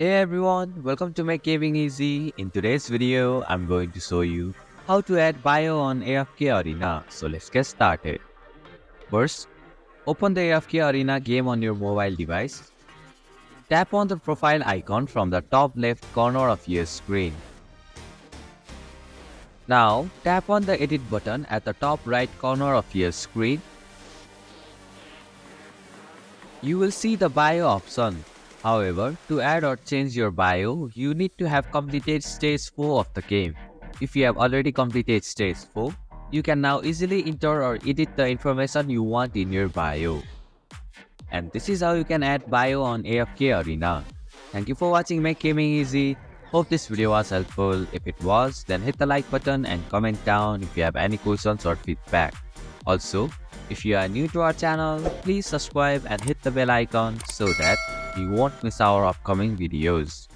Hey everyone, welcome to Make Gaming Easy. In today's video, I'm going to show you how to add bio on AFK Arena. So let's get started. First, open the AFK Arena game on your mobile device. Tap on the profile icon from the top left corner of your screen. Now, tap on the edit button at the top right corner of your screen. You will see the bio option. However, to add or change your bio, you need to have completed stage 4 of the game. If you have already completed stage 4, you can now easily enter or edit the information you want in your bio. And this is how you can add bio on AFK Arena. Thank you for watching Make Gaming Easy. Hope this video was helpful. If it was, then hit the like button and comment down if you have any questions or feedback. Also, if you are new to our channel, please subscribe and hit the bell icon so that you won't miss our upcoming videos.